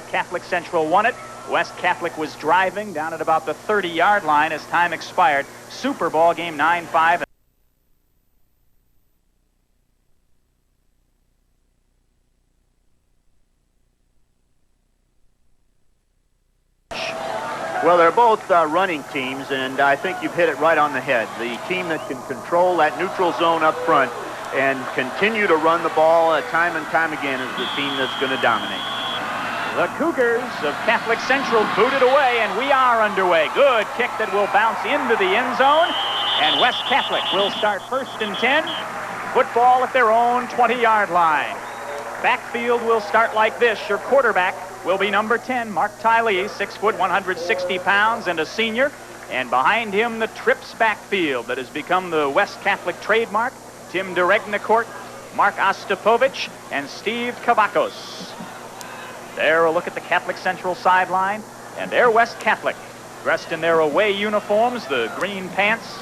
Catholic Central won it. West Catholic was driving down at about the 30-yard line as time expired. Super Ball game 9-5. Well, they're both running teams, and I think you've hit it right on the head. The team that can control that neutral zone up front and continue to run the ball time and time again is the team that's going to dominate. The Cougars of Catholic Central booted away, and we are underway. Good kick that will bounce into the end zone, and West Catholic will start 1st and 10. Football at their own 20-yard line. Backfield will start like this. Your quarterback will be number 10, Mark Tiley, 6 foot, 160 pounds, and a senior. And behind him, the trips backfield that has become the West Catholic trademark. Tim DeRegnacourt, Mark Ostapovich, and Steve Kavakos. There, a look at the Catholic Central sideline, and they're West Catholic, dressed in their away uniforms, the green pants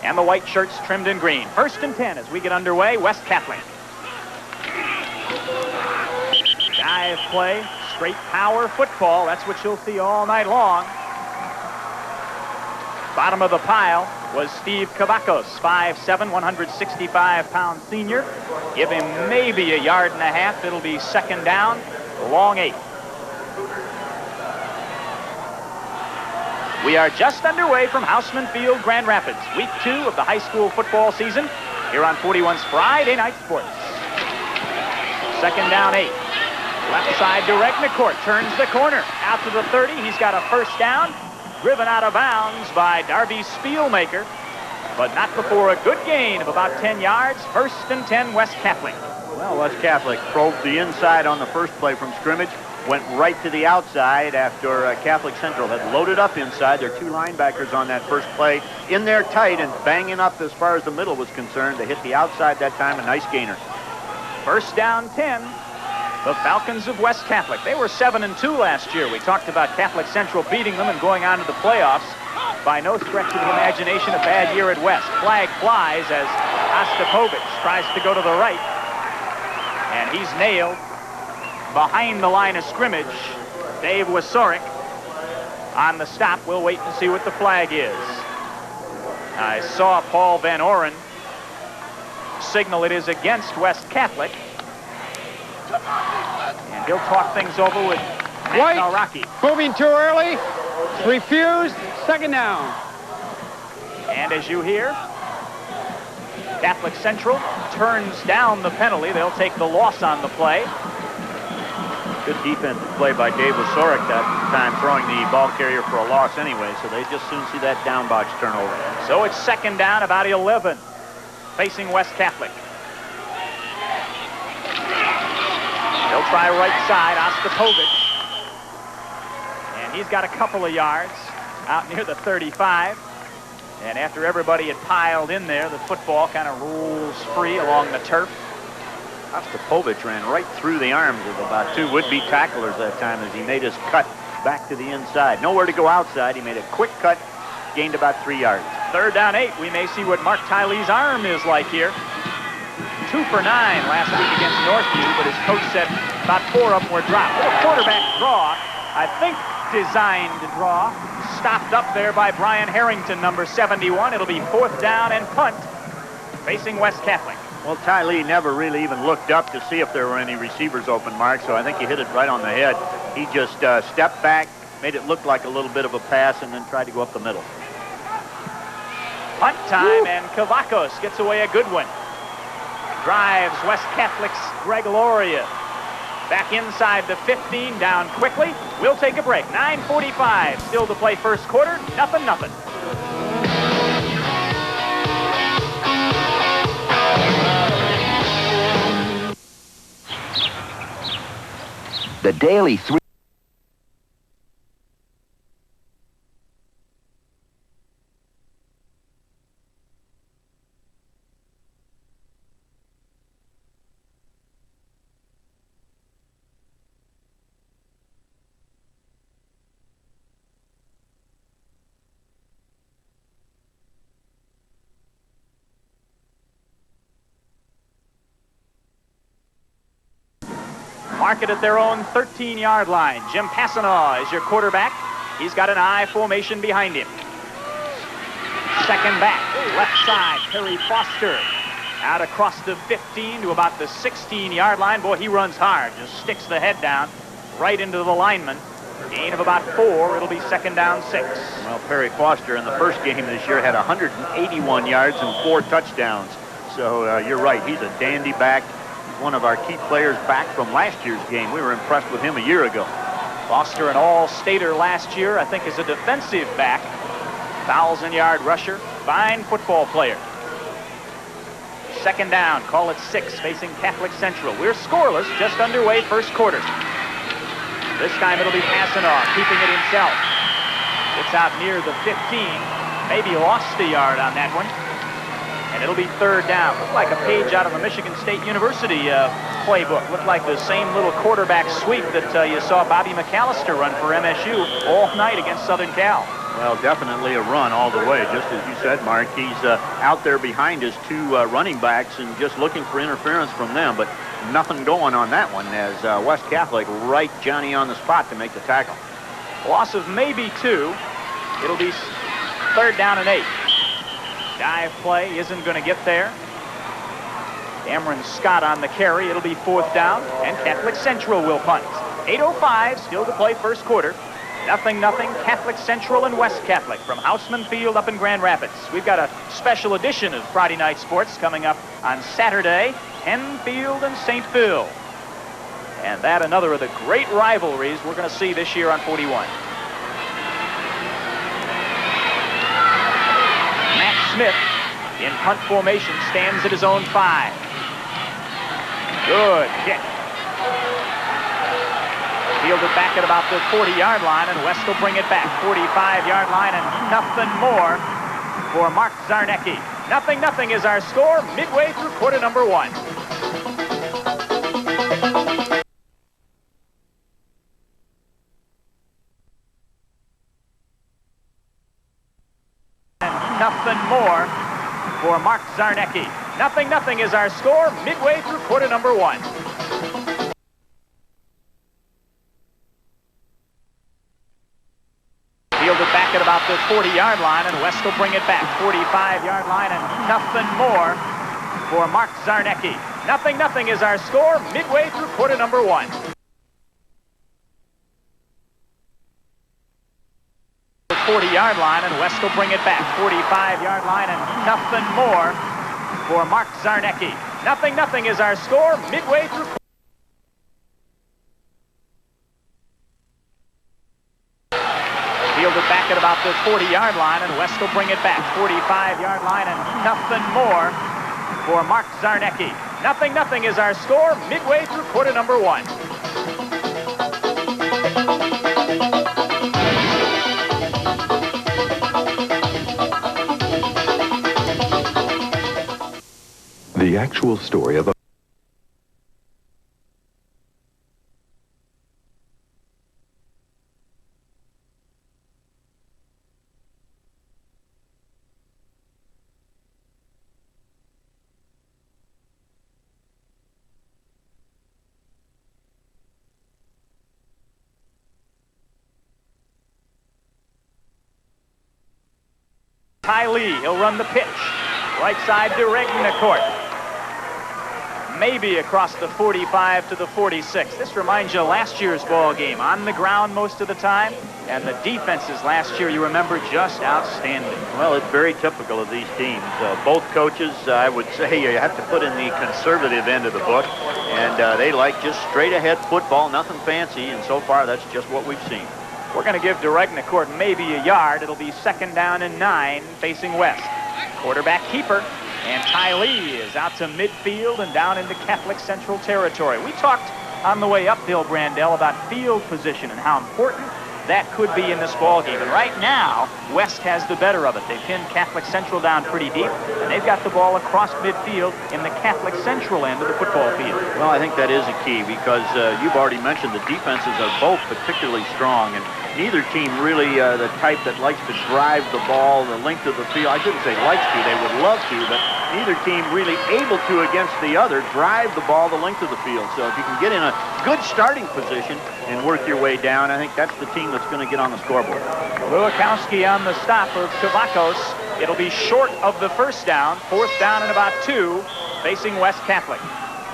and the white shirts trimmed in green. 1st and 10 as we get underway, West Catholic. Dive play, straight power football. That's what you'll see all night long. Bottom of the pile was Steve Kavakos, 5'7", 165-pound senior. Give him maybe a yard and a half. It'll be 2nd down, long 8. We are just underway from Houseman Field, Grand Rapids. Week 2 of the high school football season here on 41's Friday Night Sports. 2nd down, 8. Left side to Regnacourt, turns the corner. Out to the 30, he's got a 1st down. Driven out of bounds by Darby Spielmaker, but not before a good gain of about 10 yards. 1st and 10, West Catholic. Well, West Catholic probed the inside on the first play from scrimmage, went right to the outside after Catholic Central had loaded up inside. Their 2 linebackers on that first play in there tight and banging up as far as the middle was concerned. They hit the outside that time, a nice gainer. 1st down, 10. The Falcons of West Catholic. They were 7-2 last year. We talked about Catholic Central beating them and going on to the playoffs. By no stretch of the imagination, a bad year at West. Flag flies as Ostapovich tries to go to the right. And he's nailed behind the line of scrimmage. Dave Wasorek on the stop. We'll wait and see what the flag is. I saw Paul Van Oren signal it is against West Catholic. And he'll talk things over with Matt Malraki. Moving too early. Refused. 2nd down. And as you hear, Catholic Central turns down the penalty. They'll take the loss on the play. Good defensive play by Dave Wasorek that time, throwing the ball carrier for a loss anyway, so they just soon see that down box turnover. So it's 2nd down, about 11, facing West Catholic. He'll try right side, Ostapovich. And he's got a couple of yards out near the 35. And after everybody had piled in there, the football kind of rolls free along the turf. Ostapovich ran right through the arms of about 2 would-be tacklers that time as he made his cut back to the inside. Nowhere to go outside. He made a quick cut, gained about 3 yards. 3rd down, 8. We may see what Mark Tiley's arm is like here. 2 for 9 last week against Northview, but his coach said about 4 of them were dropped. A quarterback draw, I think designed to draw, stopped up there by Brian Harrington, number 71. It'll be 4th down and punt facing West Catholic. Well, Ty Lee never really even looked up to see if there were any receivers open, Mark, so I think he hit it right on the head. He just stepped back, made it look like a little bit of a pass, and then tried to go up the middle. Punt time, and Kavakos gets away a good one. Drives West Catholic's Greg Loria. Back inside the 15, down quickly. We'll take a break. 9:45 still to play first quarter. Nothing. The Daily 3. mark it at their own 13-yard line. Jim Passanaw is your quarterback. He's got an I formation behind him. Second back, left side, Perry Foster. Out across the 15 to about the 16-yard line. Boy, he runs hard. Just sticks the head down right into the lineman. Gain of about 4. It'll be second down 6. Well, Perry Foster in the first game this year had 181 yards and 4 touchdowns. So you're right. He's a dandy back. He's one of our key players back from last year's game. We were impressed with him a year ago. Foster, an all-stater last year, I think, is a defensive back. 1,000-yard rusher. Fine football player. Second down, call it 6, facing Catholic Central. We're scoreless, just underway first quarter. This time it'll be Passanaw, keeping it himself. It's out near the 15. Maybe lost a yard on that one. And it'll be third down. Looked like a page out of the Michigan State University playbook. Looked like the same little quarterback sweep that you saw Bobby McAllister run for MSU all night against Southern Cal. Well, definitely a run all the way, just as you said, Mark. He's out there behind his 2 running backs and just looking for interference from them, but nothing going on that one as West Catholic right Johnny on the spot to make the tackle. Loss of maybe 2. It'll be third down and 8. Dive play isn't going to get there. Cameron Scott on the carry. It'll be fourth down, and Catholic Central will punt. 8:05 still to play first quarter. 0-0, Catholic Central and West Catholic from Houseman Field up in Grand Rapids. We've got a special edition of Friday Night Sports coming up on Saturday, Penn Field and St. Phil. And that another of the great rivalries we're going to see this year on 41. Matt Smith in punt formation stands at his own 5. Good kick. Fielded back at about the 40-yard line, and West will bring it back. 45-yard line, and nothing more for Mark Zarnecki. 0-0 is our score midway through quarter number 1. And nothing more for Mark Zarnecki. 0-0 is our score midway through quarter number 1. Fielded back at about the 40-yard line, and West will bring it back. 45-yard line, and nothing more for Mark Zarnecki. 0-0 is our score midway through quarter number 1. 40-yard line, and West will bring it back. 45-yard line, and nothing more for Mark Zarnecki. 0-0 is our score midway through. Fielded back at about the 40-yard line, and West will bring it back. 45-yard line, and nothing more for Mark Zarnecki. 0-0 is our score midway through quarter number 1. The actual story of a Ty Lee, he'll run the pitch. Right side to Regnacourt. Maybe across the 45 to the 46. This reminds you of last year's ball game. On the ground most of the time. And the defenses last year, you remember, just outstanding. Well, it's very typical of these teams. Both coaches, I would say, you have to put in the conservative end of the book. And they like just straight-ahead football, nothing fancy. And so far, that's just what we've seen. We're going to give DeRegnacourt maybe a yard. It'll be second down and 9 facing West. Quarterback keeper. And Ty Lee is out to midfield and down into Catholic Central territory. We talked on the way uphill, Brandel, about field position and how important that could be in this ball game. And right now, West has the better of it. They pinned Catholic Central down pretty deep, and they've got the ball across midfield in the Catholic Central end of the football field. Well, I think that is a key because you've already mentioned the defenses are both particularly strong, and neither team really the type that likes to drive the ball the length of the field. I shouldn't say likes to, they would love to, but neither team really able to, against the other, drive the ball the length of the field. So if you can get in a good starting position and work your way down, I think that's the team that's going to get on the scoreboard. Luakowski on the stop of Kavakos. It'll be short of the first down. 4th down and about 2, facing West Catholic.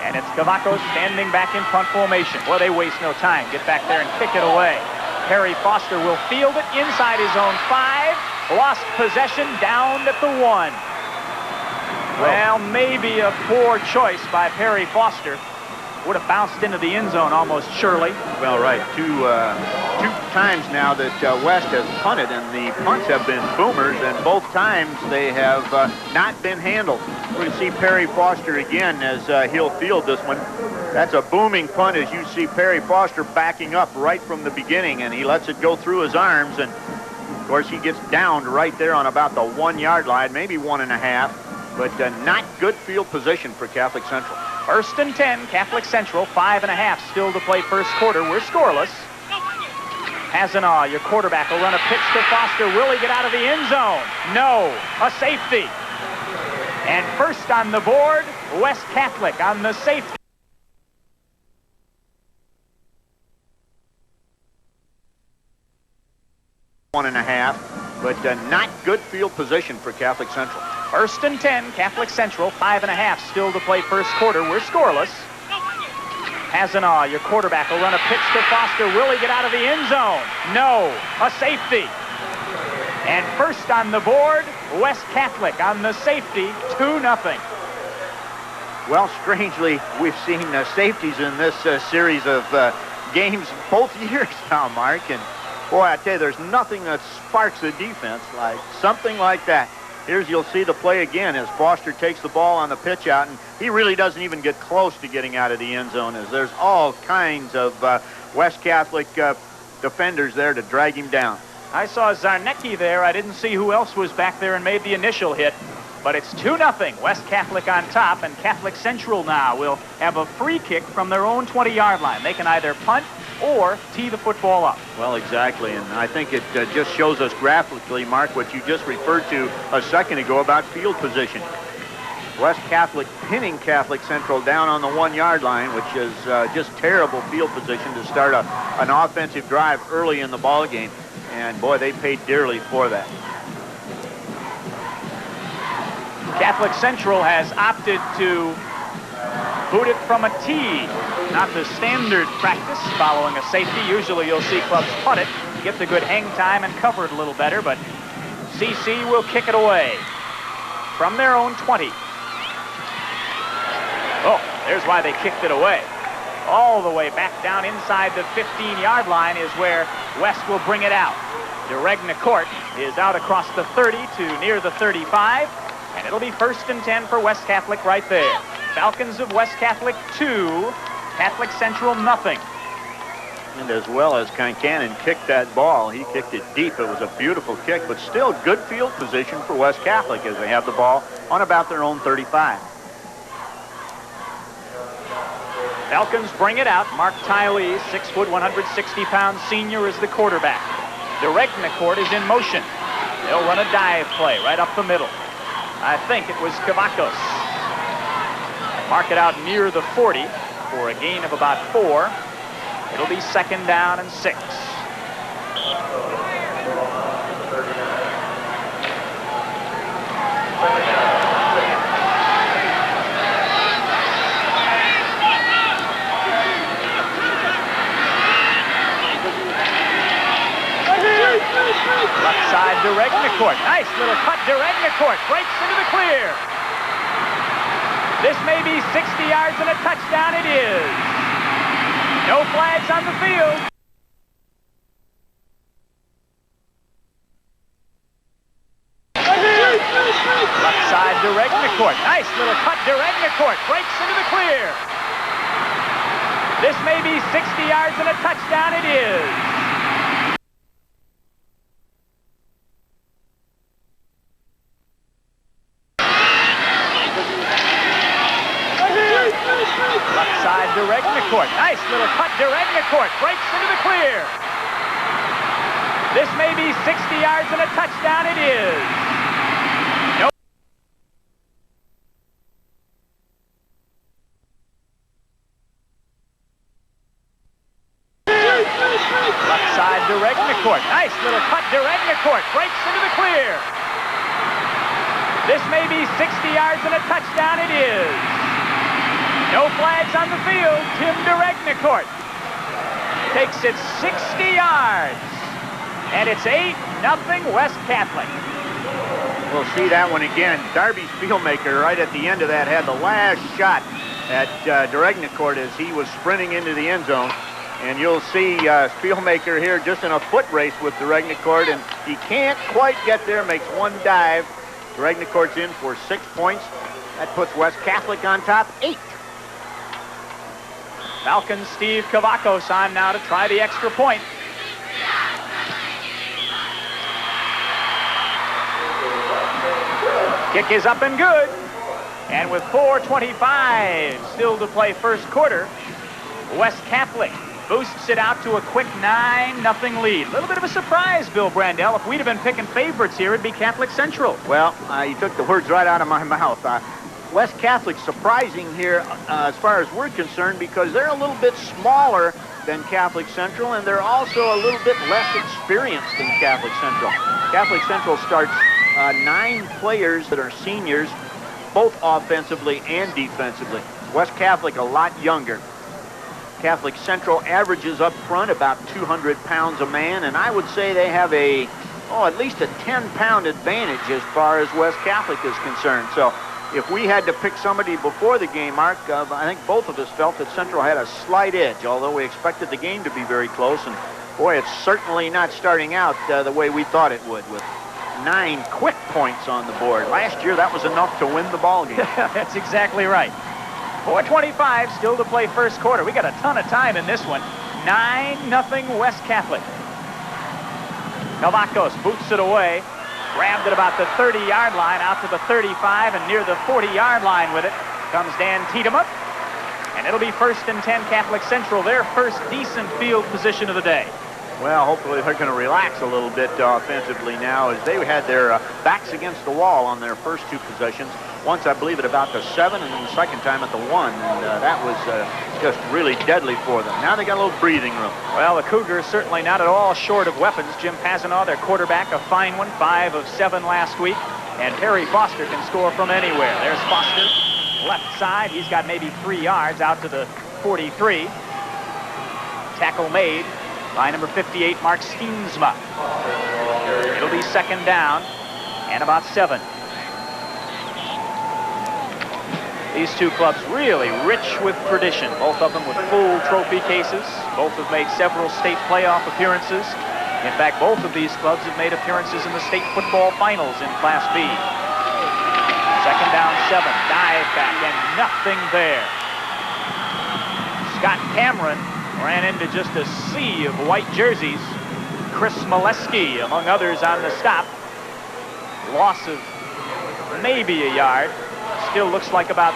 And it's Kavakos standing back in punt formation. Well, they waste no time. Get back there and kick it away. Perry Foster will field it inside his own 5. Lost possession, down at the 1. Well, maybe a poor choice by Perry Foster. Would have bounced into the end zone almost surely. Well, right. Two times now that West has punted, and the punts have been boomers, and both times they have not been handled. We're going to see Perry Foster again as he'll field this one. That's a booming punt, as you see Perry Foster backing up right from the beginning, and he lets it go through his arms, and of course he gets downed right there on about the 1-yard line, maybe 1.5, but not good field position for Catholic Central. 1st and 10, Catholic Central, 5.5 still to play first quarter. We're scoreless. Hasanaw, your quarterback, will run a pitch to Foster. Will he get out of the end zone? No, a safety. And first on the board, West Catholic on the safety. One and a half, but not good field position for Catholic Central. 1st and 10, Catholic Central, 5.5 still to play first quarter. We're scoreless. Hasanaw, your quarterback, will run a pitch to Foster. Will he get out of the end zone? No, a safety. And first on the board, West Catholic on the safety, 2-0. Well, strangely, we've seen safeties in this series of games both years now, Mark. And boy, I tell you, there's nothing that sparks the defense like something like that. You'll see the play again as Foster takes the ball on the pitch out, and he really doesn't even get close to getting out of the end zone, as there's all kinds of West Catholic defenders there to drag him down. I saw Zarnecki there. I didn't see who else was back there and made the initial hit. But it's 2-0. West Catholic on top, and Catholic Central now will have a free kick from their own 20-yard line. They can either punt or tee the football up. Well, exactly, and I think it just shows us graphically, Mark, what you just referred to a second ago about field position. West Catholic pinning Catholic Central down on the 1-yard line, which is just terrible field position to start an offensive drive early in the ball game. And boy, they paid dearly for that. Catholic Central has opted to boot it from a tee. Not the standard practice following a safety. Usually you'll see clubs punt it, get the good hang time and cover it a little better, but CC will kick it away from their own 20. Oh, there's why they kicked it away. All the way back down inside the 15-yard line is where West will bring it out. DeRegnacourt is out across the 30 to near the 35, and it'll be 1st and 10 for West Catholic right there. Falcons of West Catholic 2, Catholic Central 0. And as well as Concannon kicked that ball, he kicked it deep. It was a beautiful kick, but still good field position for West Catholic as they have the ball on about their own 35. Falcons bring it out. Mark Tiley, 6 foot, 160-pound senior, is the quarterback. DeRegnacourt is in motion. They'll run a dive play right up the middle. I think it was Kavakos. Mark it out near the 40 for a gain of about 4. It'll be 2nd down and 6. Left side, DeRegnacourt. Nice little cut. DeRegnacourt breaks into the clear. This may be 60 yards and a touchdown. It is. No flags on the field. Left side, DeRegnacourt. Nice little cut. DeRegnacourt breaks into the clear. This may be 60 yards and a touchdown. It is. Left side, DeRegnacourt. Nice little cut. DeRegnacourt breaks into the clear. This may be 60 yards and a touchdown. It is. Left side to Regnicourt. Nice little cut to Regnicourt. Breaks into the clear. This may be 60 yards and a touchdown. It is. No flags on the field. Tim Regnicourt takes it 60 yards. And it's 8-0 West Catholic. We'll see that one again. Darby Spielmaker right at the end of that had the last shot at Regnicourt as he was sprinting into the end zone. And you'll see Spielmaker here just in a foot race with Regnicourt, and he can't quite get there, makes one dive. Regnicourt's in for 6 points. That puts West Catholic on top, 8. Falcons Steve Kavakos on now to try the extra point. Kick is up and good. And with 4:25 still to play first quarter, West Catholic boosts it out to a quick 9-0 lead. A little bit of a surprise, Bill Brandell. If we'd have been picking favorites here, it'd be Catholic Central. Well, you took the words right out of my mouth. West Catholic surprising here as far as we're concerned because they're a little bit smaller than Catholic Central, and they're also a little bit less experienced than Catholic Central. Catholic Central starts 9 players that are seniors, both offensively and defensively. West Catholic a lot younger. Catholic Central averages up front about 200 pounds a man, and I would say they have at least a 10-pound advantage as far as West Catholic is concerned. So if we had to pick somebody before the game, Mark, I think both of us felt that Central had a slight edge, although we expected the game to be very close. And boy, it's certainly not starting out the way we thought it would, with 9 quick points on the board. Last year, that was enough to win the ball game. That's exactly right. 4:25 still to play first quarter. We got a ton of time in this one. 9-0 West Catholic. Kavakos boots it away. Grabbed at about the 30-yard line, out to the 35, and near the 40-yard line with it comes Dan Tiedemup. And it'll be 1st and 10 Catholic Central, their first decent field position of the day. Well, hopefully they're going to relax a little bit offensively now, as they had their backs against the wall on their first 2 possessions. Once, I believe, at about the 7, and then the second time at the 1, and that was just really deadly for them. Now they got a little breathing room. Well, the Cougars certainly not at all short of weapons. Jim Pazinaw, their quarterback, a fine one, 5 of 7 last week, and Perry Foster can score from anywhere. There's Foster, left side. He's got maybe 3 yards out to the 43. Tackle made by number 58, Mark Steensma. It'll be 2nd down and about 7. These 2 clubs really rich with tradition, both of them with full trophy cases. Both have made several state playoff appearances. In fact, both of these clubs have made appearances in the state football finals in Class B. 2nd down, 7, dive back, and nothing there. Scott Cameron ran into just a sea of white jerseys. Chris Molesky, among others, on the stop. Loss of maybe a yard. Still looks like about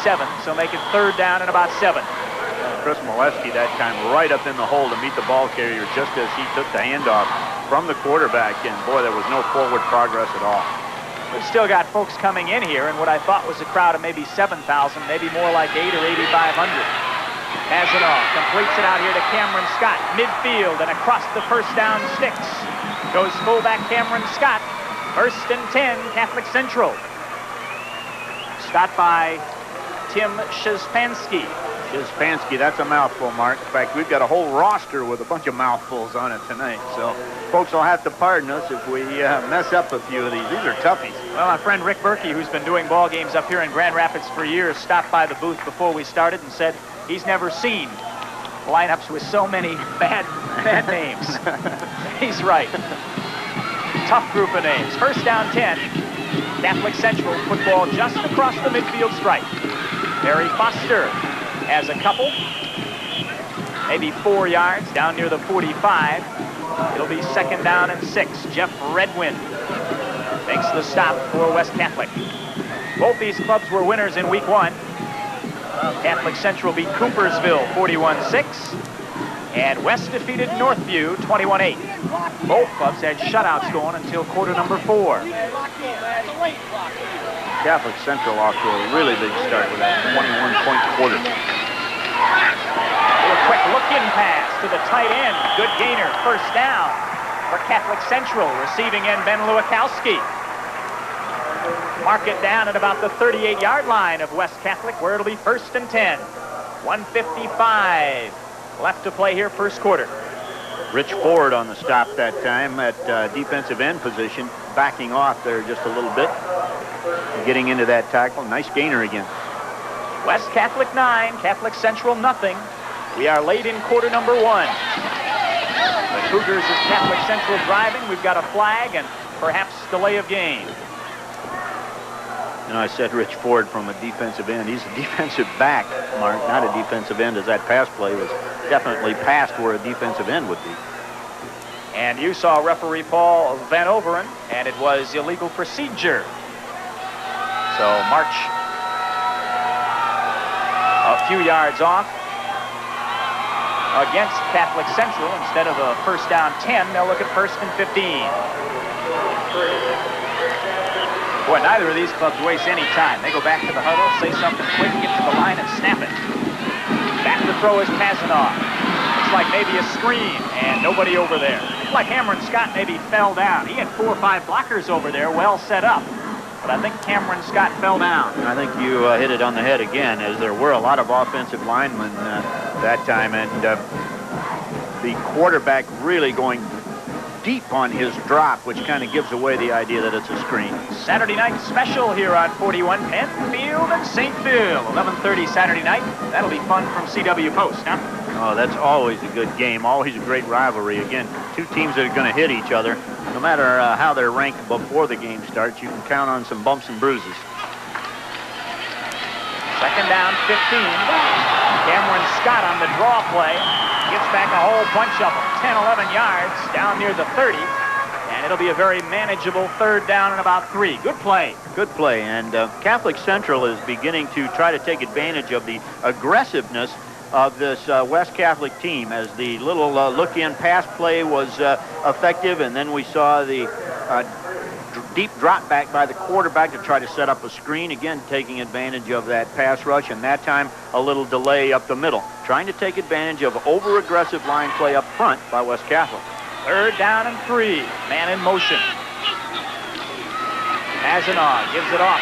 7, so make it 3rd down and about 7. Chris Molesky that time right up in the hole to meet the ball carrier just as he took the handoff from the quarterback, and boy, there was no forward progress at all. We've still got folks coming in here, and what I thought was a crowd of maybe 7,000, maybe more like 8 or 8,500. Pazinaw completes it out here to Cameron Scott, midfield and across the first down sticks. Goes fullback Cameron Scott, 1st and 10, Catholic Central. Scott by Tim Szyspansky. Szyspansky, that's a mouthful, Mark. In fact, we've got a whole roster with a bunch of mouthfuls on it tonight. So folks will have to pardon us if we mess up a few of these. These are toughies. Well, my friend Rick Berkey, who's been doing ball games up here in Grand Rapids for years, stopped by the booth before we started and said he's never seen lineups with so many bad names. He's right. Tough group of names. 1st down, 10. Catholic Central football just across the midfield stripe. Perry Foster has a couple, maybe 4 yards down near the 45. It'll be 2nd down and 6. Jeff Redwin makes the stop for West Catholic. Both these clubs were winners in week 1. Catholic Central beat Coopersville 41-6, and West defeated Northview 21-8. Both clubs had shutouts going until quarter number 4. Catholic Central off to a really big start with that 21-point quarter. Quick look-in pass to the tight end. Good gainer, first down for Catholic Central. Receiving end, Ben Lewakowski. Mark it down at about the 38-yard line of West Catholic, where it'll be 1st and 10. 1:55 left to play here, first quarter. Rich Ford on the stop that time at defensive end position, backing off there just a little bit, getting into that tackle. Nice gainer again. West Catholic 9, Catholic Central nothing. We are late in quarter number 1. The Cougars is Catholic Central driving. We've got a flag and perhaps delay of game. You know, I said Rich Ford from a defensive end. He's a defensive back, Mark, not a defensive end, as that pass play was definitely past where a defensive end would be. And you saw referee Paul Van Overen, and it was illegal procedure. So march a few yards off against Catholic Central. Instead of a first down 10, they'll look at 1st and 15. Boy, neither of these clubs waste any time. They go back to the huddle, say something quick, get to the line, and snap it. Back to throw is Pazanoff. Looks like maybe a screen, and nobody over there. Looks like Cameron Scott maybe fell down. He had 4 or 5 blockers over there, well set up. But I think Cameron Scott fell down. I think you hit it on the head again, as there were a lot of offensive linemen that time, and the quarterback really going deep on his drop, which kind of gives away the idea that it's a screen. Saturday night special here on 41 Penfield and St. Phil. 11:30 Saturday night. That'll be fun from CW Post, huh? Oh, that's always a good game. Always a great rivalry. Again, two teams that are going to hit each other. No matter how they're ranked before the game starts, you can count on some bumps and bruises. 2nd down, 15. Cameron Scott on the draw play. Gets back a whole bunch of them. 10, 11 yards down near the 30. And it'll be a very manageable 3rd down and about 3. Good play. Good play. And Catholic Central is beginning to try to take advantage of the aggressiveness of this West Catholic team, as the little look-in pass play was effective, and then we saw the deep drop back by the quarterback to try to set up a screen, again taking advantage of that pass rush, and that time a little delay up the middle, trying to take advantage of over-aggressive line play up front by West Catholic. 3rd down and 3. Man in motion. Pazanoff gives it off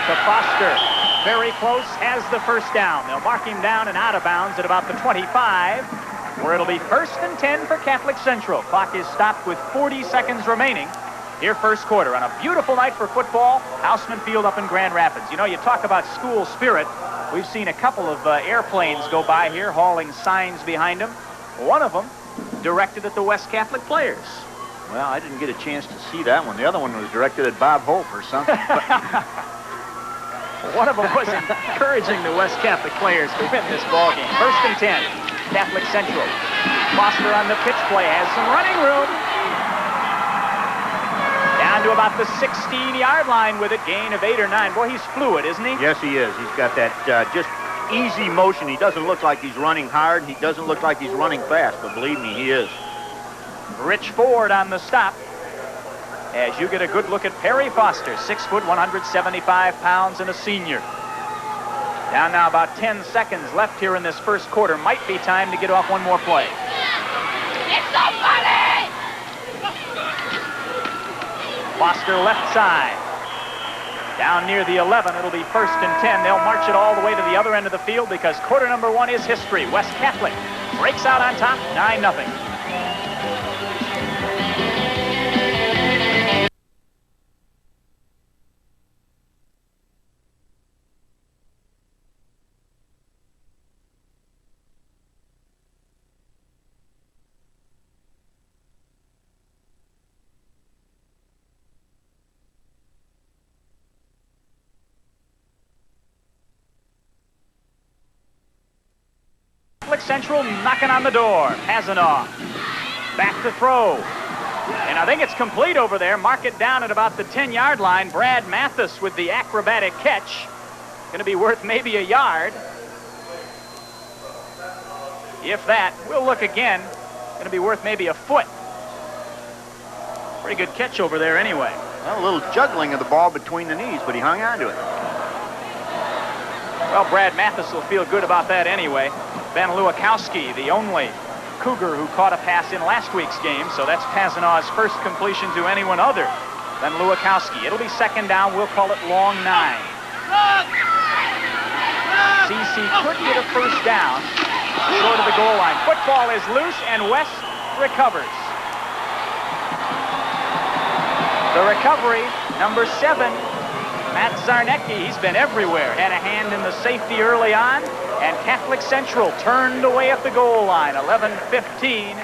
to Foster. Very close, has the first down. They'll mark him down and out of bounds at about the 25, where it'll be 1st and 10 for Catholic Central. Clock is stopped with 40 seconds remaining. Here, first quarter, on a beautiful night for football, Houseman Field up in Grand Rapids. You know, you talk about school spirit. We've seen a couple of airplanes go by here, hauling signs behind them. One of them directed at the West Catholic players. Well, I didn't get a chance to see that one. The other one was directed at Bob Hope or something. One of them was encouraging the West Catholic players to win this ball game. 1st and 10, Catholic Central. Foster on the pitch play has some running room. Down to about the 16-yard line with it, gain of 8 or 9. Boy, he's fluid, isn't he? Yes, he is. He's got that just easy motion. He doesn't look like he's running hard. He doesn't look like he's running fast, but believe me, he is. Rich Ford on the stop. As you get a good look at Perry Foster, 6 foot, 175 pounds, and a senior. Down now about 10 seconds left here in this first quarter. Might be time to get off one more play. It's somebody! Foster left side. Down near the 11, it'll be 1st and 10. They'll march it all the way to the other end of the field because quarter number 1 is history. West Catholic breaks out on top, 9-0. Catholic Central knocking on the door. Pazanoff back to throw. And I think it's complete over there. Mark it down at about the 10-yard line. Brad Mathis with the acrobatic catch. Going to be worth maybe a yard. If that, we'll look again. Going to be worth maybe a foot. Pretty good catch over there anyway. Well, a little juggling of the ball between the knees, but he hung on to it. Well, Brad Mathis will feel good about that anyway. Ben Lewakowski, the only Cougar who caught a pass in last week's game, so that's Pazinaw's first completion to anyone other than Lewakowski. It'll be second down. We'll call it long 9. CC could get a first down short of the goal line. Football is loose, and West recovers. The recovery, number 7, Matt Zarnecki. He's been everywhere. Had a hand in the safety early on, and Catholic Central turned away at the goal line. 11:15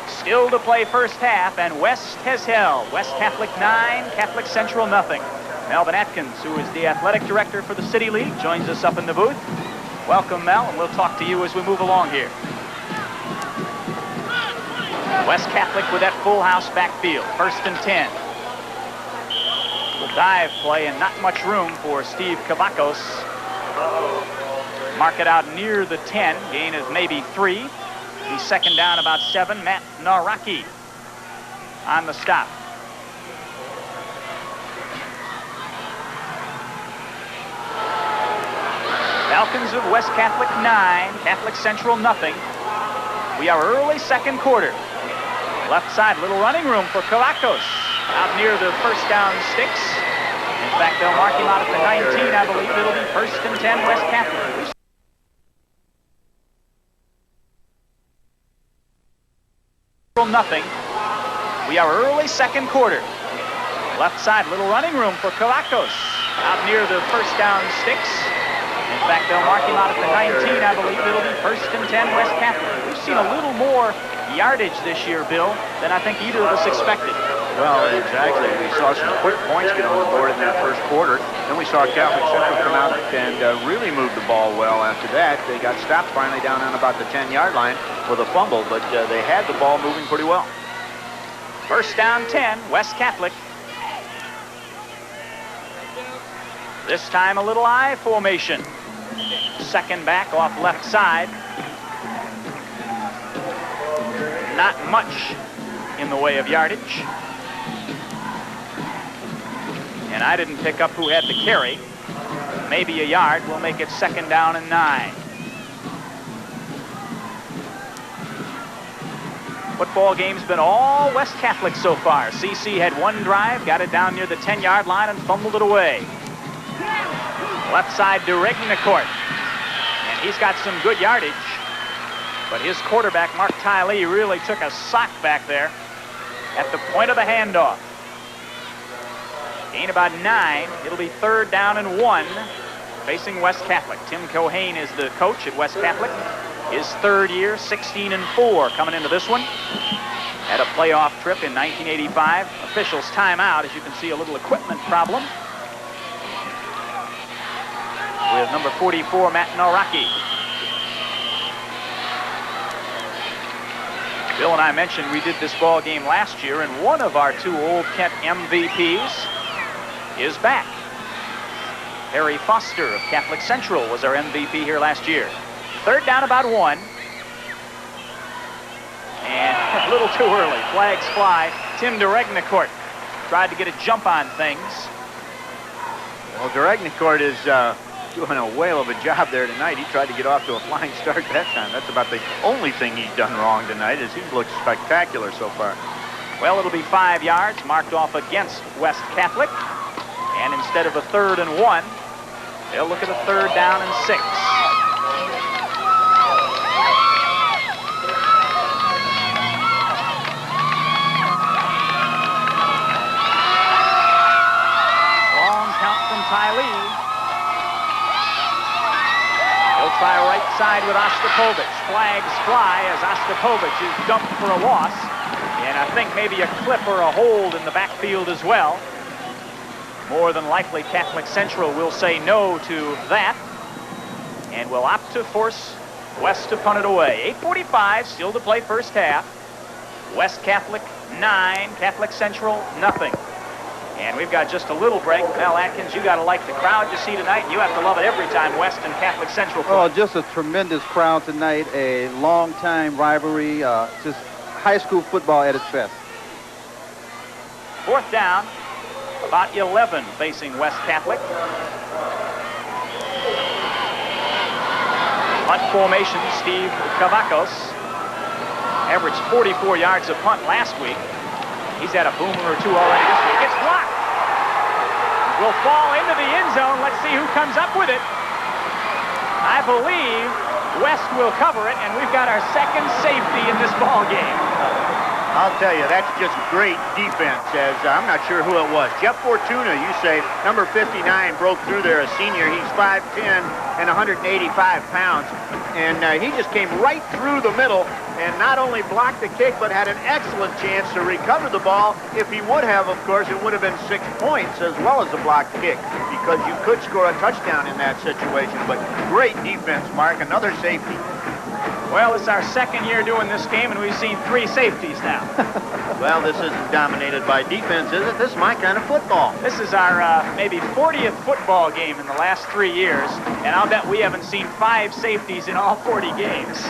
still to play first half, and West has held. West Catholic 9, Catholic Central nothing. Melvin Atkins, who is the athletic director for the City League, joins us up in the booth. Welcome, Mel, and we'll talk to you as we move along here. West Catholic with that full house backfield. 1st and 10. Little dive play and not much room for Steve Cavacos. Mark it out near the 10. Gain is maybe 3. The second down about 7. Matt Naraki on the stop. Falcons of West Catholic 9, Catholic Central nothing. We are early second quarter. Left side, little running room for Cavacos. Out near the first down sticks. In fact, they'll mark him out at the 19, I believe. It'll be 1st and 10 West Catholic. Nothing. We are early second quarter. Left side, little running room for Cavacos. Out near the first down sticks. In fact, they'll mark him out at the 19, I believe. It'll be 1st and 10 West Catholic. We've seen a little more yardage this year, Bill, than I think either of us expected. Well, exactly. We saw some quick points get on the board in that first quarter. Then we saw Catholic Central come out and really move the ball well after that. They got stopped finally down on about the 10-yard line with a fumble, but they had the ball moving pretty well. 1st down 10, West Catholic. This time a little I formation. Second back off left side. Not much in the way of yardage. And I didn't pick up who had the carry. Maybe a yard. We'll make it 2nd down and 9. Football game's been all West Catholic so far. CC had one drive, got it down near the 10-yard line and fumbled it away. Left side to Regnicourt. And he's got some good yardage. But his quarterback, Mark Tiley, really took a sock back there at the point of the handoff. Gain about 9. It'll be 3rd down and 1 facing West Catholic. Tim Cohane is the coach at West Catholic. His 3rd year, 16-4 coming into this one. Had a playoff trip in 1985. Officials timeout. As you can see, a little equipment problem with number 44, Matt Naraki. Bill and I mentioned we did this ball game last year, and one of our 2 Old Kent MVPs is back. Harry Foster of Catholic Central was our MVP here last year. 3rd down about 1. And a little too early. Flags fly. Tim DeRegnicourt tried to get a jump on things. Well, DeRegnicourt is doing a whale of a job there tonight. He tried to get off to a flying start that time. That's about the only thing he's done wrong tonight, is he's looked spectacular so far. Well, it'll be 5 yards marked off against West Catholic. And instead of a 3rd and 1, they'll look at a 3rd down and 6. Long count from Tiley. He'll try right side with Ostapovich. Flags fly as Ostapovich is dumped for a loss. And I think maybe a clip or a hold in the backfield as well. More than likely, Catholic Central will say no to that and will opt to force West to punt it away. 8:45 still to play first half. West Catholic 9, Catholic Central nothing. And we've got just a little break. Mel Atkins, you got to like the crowd you see tonight. You have to love it every time West and Catholic Central play. Oh, just a tremendous crowd tonight. A long-time rivalry. Just high school football at its best. 4th down, about 11 facing West Catholic. Punt formation, Steve Cavacos averaged 44 yards a punt last week. He's had a boomer or two already this week. It's blocked. Will fall into the end zone. Let's see who comes up with it. I believe West will cover it, and we've got our second safety in this ball game. I'll tell you, that's just great defense, as I'm not sure who it was. Jeff Fortuna, you say, number 59, broke through there, a senior. He's 5'10" and 185 pounds. And he just came right through the middle and not only blocked the kick, but had an excellent chance to recover the ball. If he would have, of course, it would have been 6 points as well as a blocked kick, because you could score a touchdown in that situation. But great defense, Mark. Another safety. Well, it's our second year doing this game, and we've seen 3 safeties now. Well, this isn't dominated by defense, is it? This is my kind of football. This is our maybe 40th football game in the last 3 years, and I'll bet we haven't seen 5 safeties in all 40 games.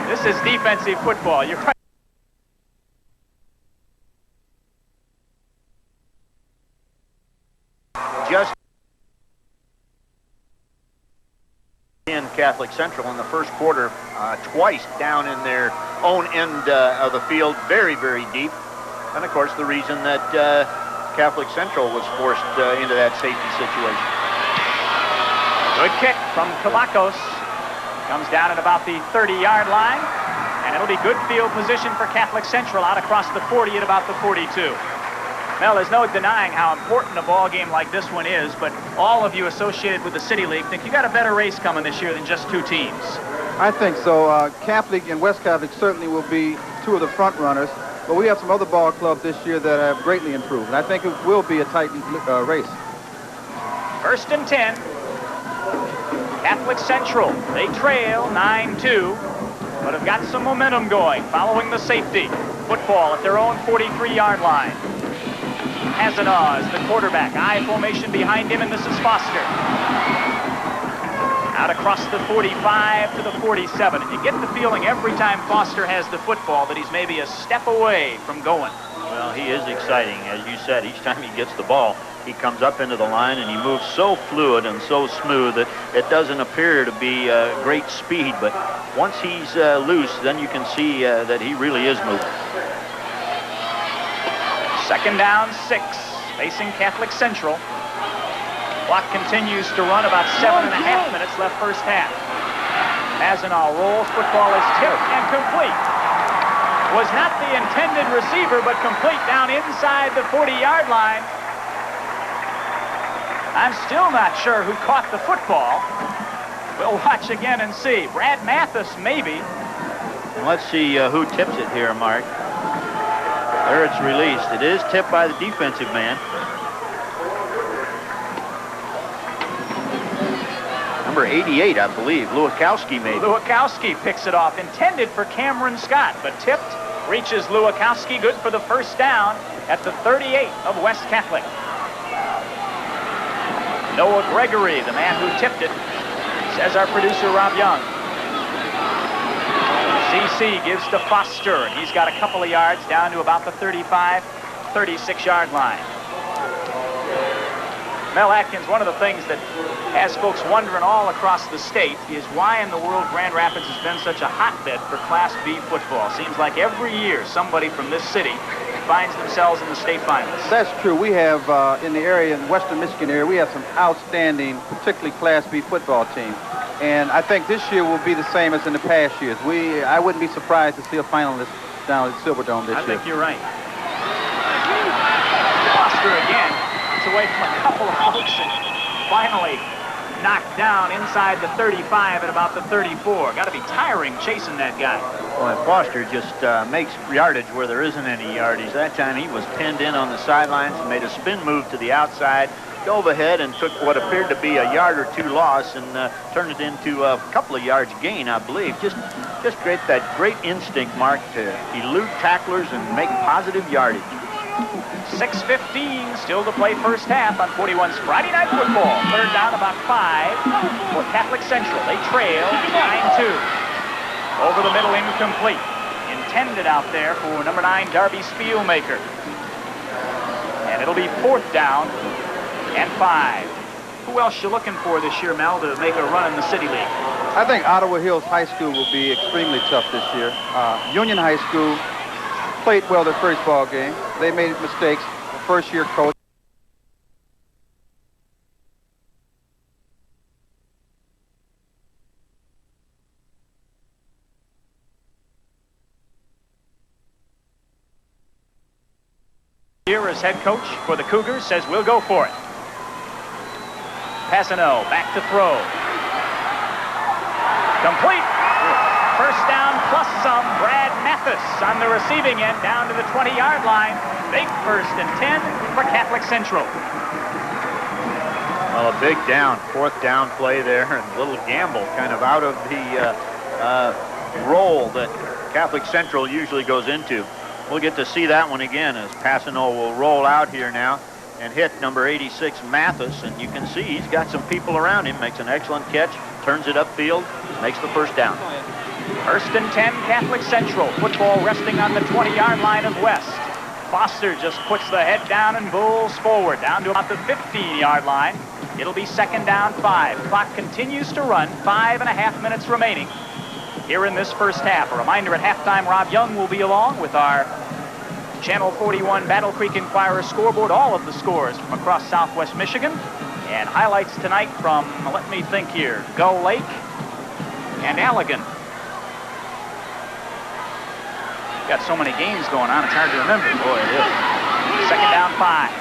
This is defensive football. You're right. Just in Catholic Central in the first quarter, twice down in their own end of the field, very, very deep. And of course, the reason that Catholic Central was forced into that safety situation. Good kick from Cavacos. Comes down at about the 30-yard line, and it'll be good field position for Catholic Central out across the 40 at about the 42. Well, there's no denying how important a ball game like this one is, but all of you associated with the City League think you got a better race coming this year than just 2 teams. I think so. Catholic and West Catholic certainly will be 2 of the front runners, but we have some other ball clubs this year that have greatly improved, and I think it will be a tight race. 1st and 10. Catholic Central, they trail 9-2, but have got some momentum going following the safety. Football at their own 43-yard line. Hazanaw is the quarterback. I formation behind him, and this is Foster. Out across the 45 to the 47. And you get the feeling every time Foster has the football that he's maybe a step away from going. Well, he is exciting. As you said, each time he gets the ball, he comes up into the line and he moves so fluid and so smooth that it doesn't appear to be great speed. But once he's loose, then you can see that he really is moving. 2nd down, 6, facing Catholic Central. Clock continues to run, about 7.5 minutes left first half. Hazanaw rolls, football is tipped and complete. Was not the intended receiver, but complete down inside the 40-yard line. I'm still not sure who caught the football. We'll watch again and see. Brad Mathis, maybe. And let's see who tips it here, Mark. There it's released. It is tipped by the defensive man. Number 88, I believe. Luakowski maybe. Luakowski picks it off. Intended for Cameron Scott, but tipped. Reaches Luakowski. Good for the first down at the 38 of West Catholic. Noah Gregory, the man who tipped it, says our producer, Rob Young. CC gives to Foster, and he's got a couple of yards down to about the 35, 36-yard line. Mel Atkins, one of the things that has folks wondering all across the state is why in the world Grand Rapids has been such a hotbed for Class B football. Seems like every year somebody from this city finds themselves in the state finals. That's true. We have, in the area, in the western Michigan area, we have some outstanding, particularly Class B football teams. And I think this year will be the same as in the past years. I wouldn't be surprised to see a finalist down at Silverdome this year. I think you're right. Foster again gets away from a couple of folks and finally knocked down inside the 35 at about the 34. Got to be tiring chasing that guy. Well, and Foster just makes yardage where there isn't any yardage. That time he was pinned in on the sidelines and made a spin move to the outside, dove ahead and took what appeared to be a yard or 2 loss and turned it into a couple of yards gain, I believe. Just that great instinct, Mark, to elude tacklers and make positive yardage. 6:15 still to play first half on 41's Friday Night Football. 3rd down, about 5 for Catholic Central. They trail 9-2. Over the middle, incomplete. Intended out there for number 9, Darby Spielmaker. And it'll be 4th down and 5. Who else you looking for this year, Mel, to make a run in the City League? I think Ottawa Hills High School will be extremely tough this year. Union High School played well their first ball game. They made mistakes. The first-year coach. Here as head coach for the Cougars says we'll go for it. Passano back to throw. Complete. First down plus some. Brad Mathis on the receiving end down to the 20-yard line. Big 1st and 10 for Catholic Central. Well, a big down, 4th down play there, and a little gamble kind of out of the role that Catholic Central usually goes into. We'll get to see that one again as Passano will roll out here now and hit number 86, Mathis, and you can see he's got some people around him, makes an excellent catch, turns it upfield, makes the first down. 1st and 10, Catholic Central. Football resting on the 20-yard line of West. Foster just puts the head down and bowls forward, down to about the 15-yard line. It'll be 2nd down 5. Clock continues to run, 5.5 minutes remaining here in this first half. A reminder at halftime, Rob Young will be along with our Channel 41 Battle Creek Inquirer scoreboard, all of the scores from across Southwest Michigan, and highlights tonight from, let me think here, Gull Lake and Allegan. Got so many games going on, it's hard to remember. Boy, it is. 2nd down 5.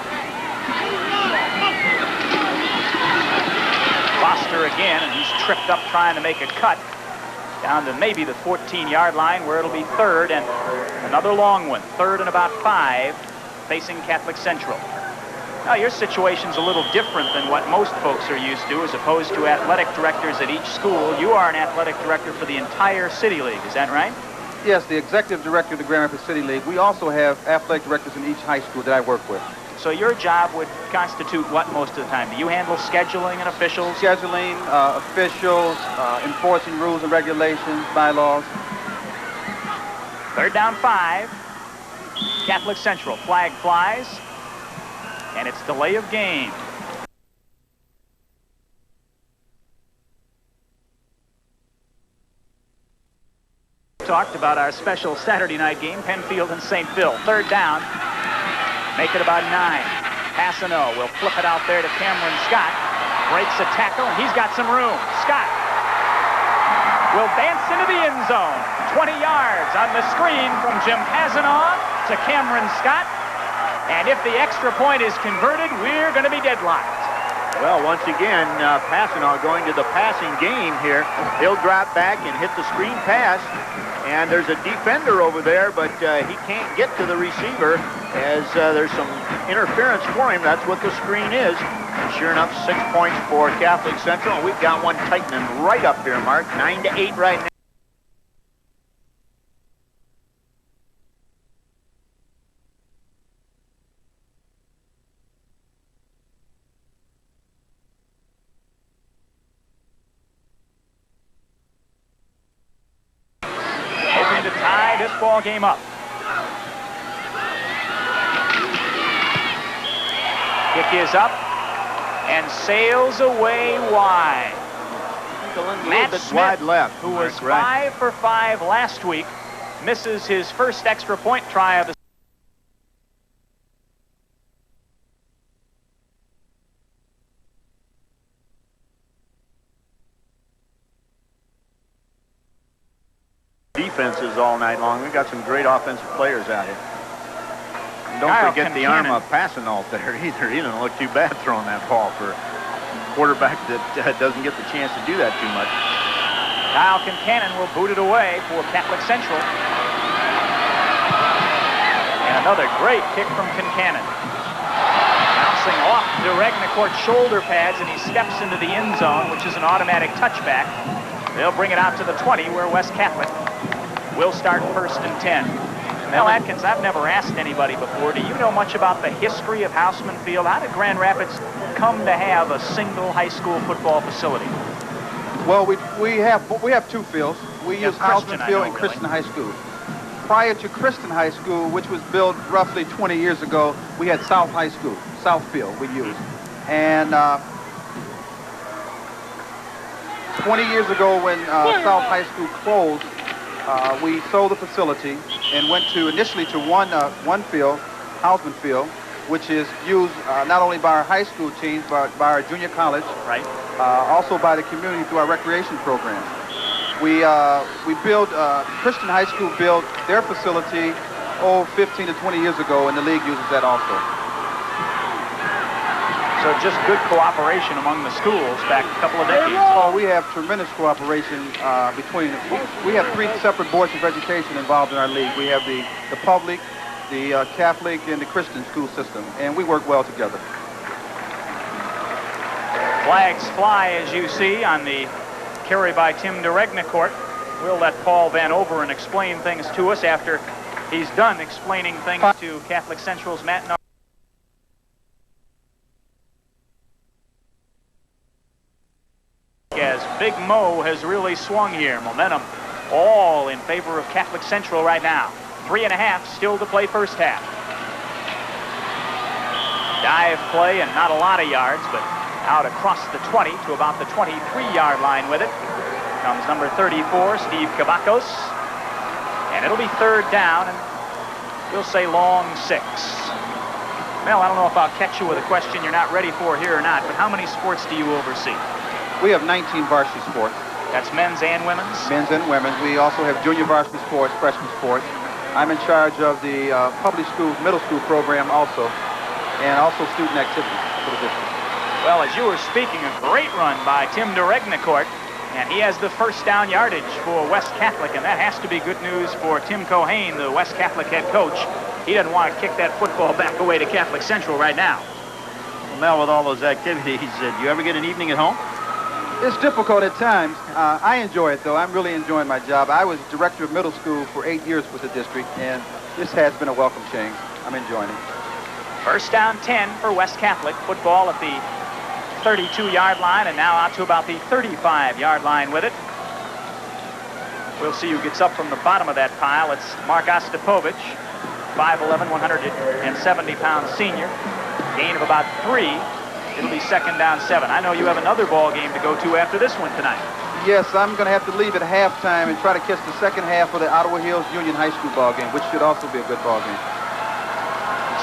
Foster again, and he's tripped up trying to make a cut down to maybe the 14-yard line, where it'll be 3rd and another long one. 3rd and about 5, facing Catholic Central. Now, your situation's a little different than what most folks are used to, as opposed to athletic directors at each school. You are an athletic director for the entire City League, is that right? Yes, the executive director of the Grand Rapids City League. We also have athletic directors in each high school that I work with. So your job would constitute what most of the time? Do you handle scheduling and officials? Scheduling, officials, enforcing rules and regulations, bylaws. 3rd down 5. Catholic Central. Flag flies. And it's delay of game. Talked about our special Saturday night game, Penfield and St. Phil. 3rd down. Make it about 9. Passano will flip it out there to Cameron Scott. Breaks a tackle, and he's got some room. Scott will dance into the end zone. 20 yards on the screen from Jim Passano to Cameron Scott. And if the extra point is converted, we're going to be deadlocked. Well, once again, Passano going to the passing game here. He'll drop back and hit the screen pass. And there's a defender over there, but he can't get to the receiver as there's some interference for him. That's what the screen is. And sure enough, 6 points for Catholic Central. And we've got one tightening right up here, Mark. 9-8 right now. Ball game up. Kick is up and sails away wide. Matt Smith, wide left, who was 5 for 5 last week, misses his first extra point try of the defenses all night long. We've got some great offensive players out here. And don't forget the arm of Passano there either. He doesn't look too bad throwing that ball for a quarterback that doesn't get the chance to do that too much. Kyle Kincannon will boot it away for Catholic Central. And another great kick from Kincannon. Bouncing off the Regnacourt shoulder pads, and he steps into the end zone, which is an automatic touchback. They'll bring it out to the 20, where West Catholic will start 1st and 10. Mel Atkins, I've never asked anybody before, do you know much about the history of Houseman Field? How did Grand Rapids come to have a single high school football facility? Well, we have 2 fields. We use Houseman Field and Christian High School. Prior to Christian High School, which was built roughly 20 years ago, we had South High School, South Field we used. And 20 years ago when South High School closed, we sold the facility and went initially to one field, Hausman Field, which is used not only by our high school teams, but by our junior college. Right. Also by the community through our recreation program. We built, Christian High School built their facility 15 to 20 years ago, and the league uses that also. So just good cooperation among the schools back a couple of decades. Oh, we have tremendous cooperation between, we have 3 separate boards of education involved in our league. We have the public, the Catholic, and the Christian school system, and we work well together. Flags fly, as you see, on the carry by Tim DeRegnacourt. We'll let Paul Van Overen explain things to us after he's done explaining things to Catholic Central's Matt Nardi. As Big Mo has really swung here. Momentum all in favor of Catholic Central right now. 3.5 still to play first half. Dive play and not a lot of yards, but out across the 20 to about the 23-yard line with it comes number 34, Steve Cavacos. And it'll be 3rd down, and we'll say long 6. Mel, I don't know if I'll catch you with a question you're not ready for here or not, but how many sports do you oversee? We have 19 varsity sports. That's men's and women's? Men's and women's. We also have junior varsity sports, freshman sports. I'm in charge of the public school, middle school program also, and also student activities for the district. Well, as you were speaking, a great run by Tim DeRegnacourt, and he has the first down yardage for West Catholic, and that has to be good news for Tim Cohane, the West Catholic head coach. He doesn't want to kick that football back away to Catholic Central right now. Well, Mel, with all those activities, do you ever get an evening at home? It's difficult at times. I enjoy it, though. I'm really enjoying my job. I was director of middle school for 8 years with the district, and this has been a welcome change. I'm enjoying it. First down 10 for West Catholic. Football at the 32-yard line, and now out to about the 35-yard line with it. We'll see who gets up from the bottom of that pile. It's Mark Ostapovich, 5'11", 170-pound senior. Gain of about 3. It'll be 2nd down 7. I know you have another ball game to go to after this one tonight. Yes, I'm going to have to leave at halftime and try to catch the second half of the Ottawa Hills Union High School ball game, which should also be a good ball game.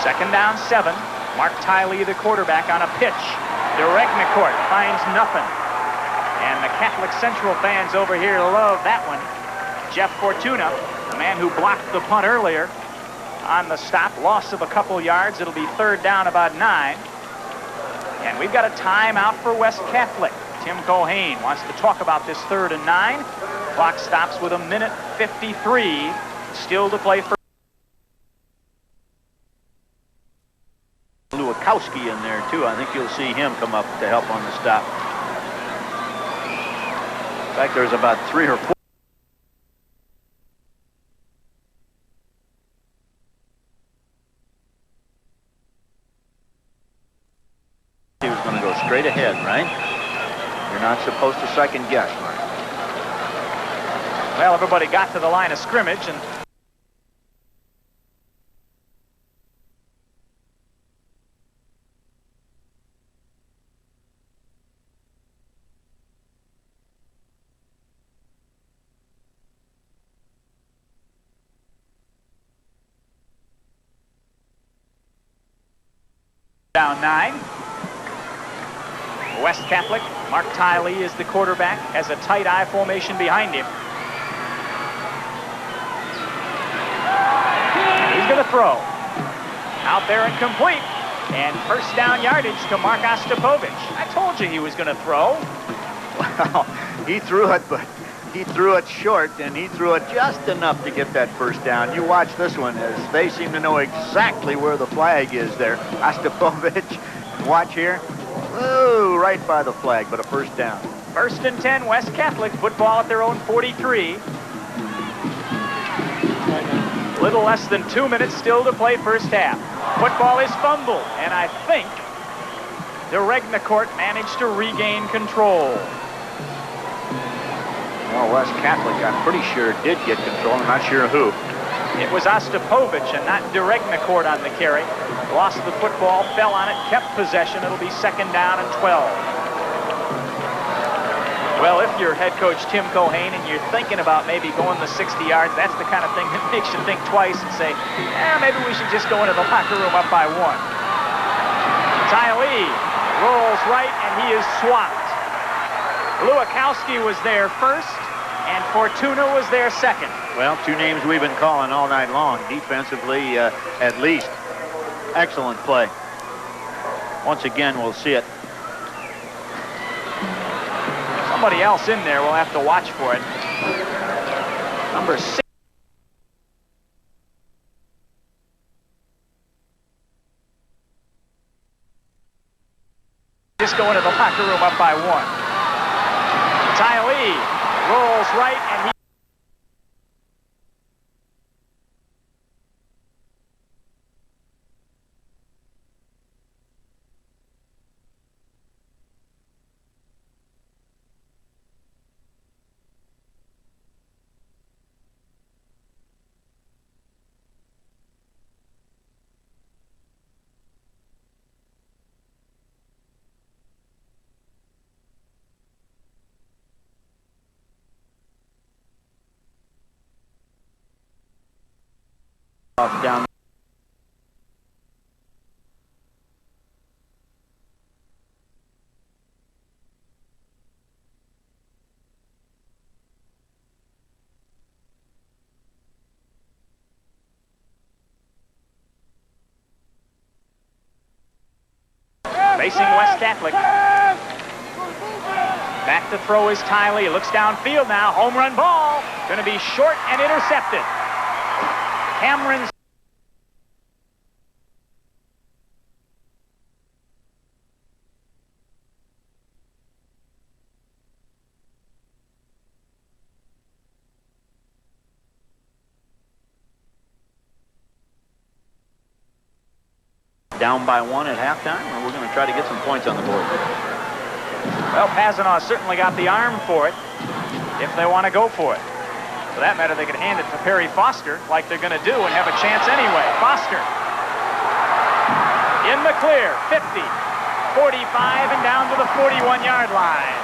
2nd down 7. Mark Tiley, the quarterback, on a pitch. DeRegnacourt finds nothing. And the Catholic Central fans over here love that one. Jeff Fortuna, the man who blocked the punt earlier, on the stop. Loss of a couple yards. It'll be 3rd down about 9. And we've got a timeout for West Catholic. Tim Cohane wants to talk about this 3rd and 9. Clock stops with 1:53 still to play for. Lewakowski in there, too. I think you'll see him come up to help on the stop. In fact, there's about 3 or 4. He was going to go straight ahead, right? You're not supposed to second guess, Mark. Well, everybody got to the line of scrimmage, and down 9. West Catholic, Mark Tiley is the quarterback, has a tight I formation behind him. And he's going to throw. Out there and complete. And first down yardage to Mark Ostapovich. I told you he was going to throw. Well, he threw it, but he threw it short, and he threw it just enough to get that first down. You watch this one as they seem to know exactly where the flag is there. Ostapovich, watch here. Ooh, right by the flag, but a first down. 1st and 10, West Catholic. Football at their own 43. Little less than 2 minutes still to play first half. Football is fumbled, and I think DeRegnacourt managed to regain control. Well, West Catholic, I'm pretty sure, did get control. I'm not sure who. It was Ostapovich and not DeRegnacourt on the carry. Lost the football, fell on it, kept possession. It'll be 2nd down and 12. Well, if you're head coach Tim Cohane and you're thinking about maybe going the 60 yards, that's the kind of thing that makes you think twice and say, maybe we should just go into the locker room up by 1. Ty Lee rolls right, and he is swapped. Lewakowski was there first, and Fortuna was there second. Well, two names we've been calling all night long, defensively at least. Excellent play. Once again, we'll see it. Somebody else in there, we'll have to watch for it. Number 6. Just going to the locker room up by 1. Ty Lee rolls right, and he down. facing West Catholic. Back to throw is Ty Lee. Looks downfield now. Home run ball. Going to be short and intercepted. Cameron's down by 1 at halftime, or we're going to try to get some points on the board. Well, Pazanaw certainly got the arm for it if they want to go for it. For that matter, they could hand it to Perry Foster like they're going to do and have a chance anyway. Foster in the clear, 50, 45, and down to the 41-yard line.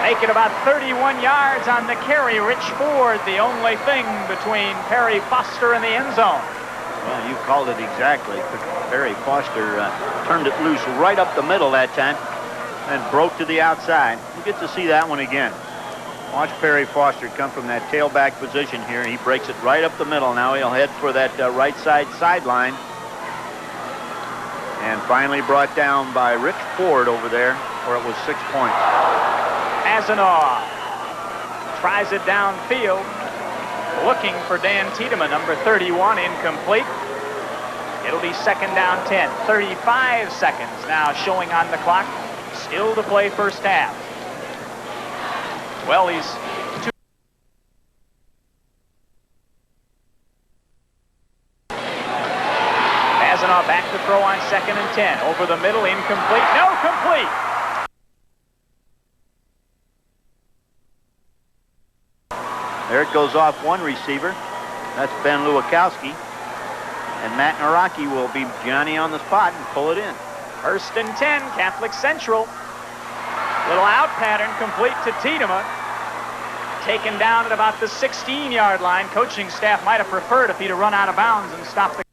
Make it about 31 yards on the carry. Rich Ford, the only thing between Perry Foster and the end zone. Well, you called it exactly. Perry Foster turned it loose right up the middle that time and broke to the outside. You get to see that one again. Watch Perry Foster come from that tailback position here. He breaks it right up the middle. Now he'll head for that right side sideline. And finally brought down by Rich Ford over there, where it was 6 points. Pazanaw tries it downfield, looking for Dan Tiedemann, number 31, incomplete. It'll be second down 10. 35 seconds now showing on the clock. Still to play first half. Well, he's two. Pazanaw back to throw on second and 10. Over the middle, incomplete. No, complete. There it goes off one receiver. That's Ben Lewakowski. And Matt Naraki will be Johnny on the spot and pull it in. First and 10, Catholic Central. Little out pattern complete to Tiedemann. Taken down at about the 16-yard line. Coaching staff might have preferred if he'd have run out of bounds and stopped the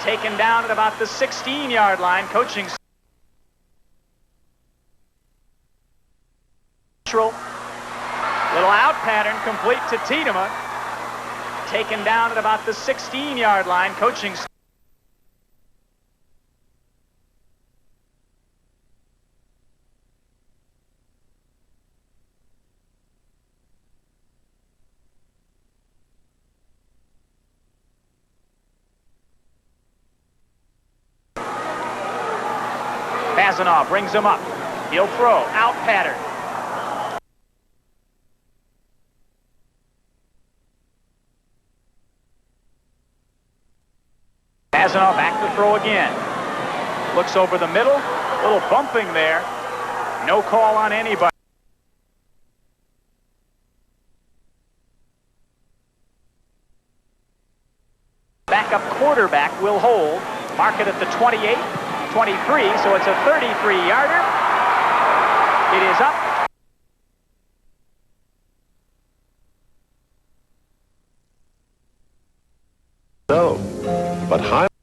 taken down at about the 16-yard line. Coaching Central. Little out pattern complete to Tiedemann. Taken down at about the 16-yard line. Coaching Pazanaw brings him up. He'll throw. Out pattern. Pazanaw back to throw again. Looks over the middle. Little bumping there. No call on anybody. Backup quarterback. mark it at the 28, 23, so it's a 33-yarder. It is up. So, but high.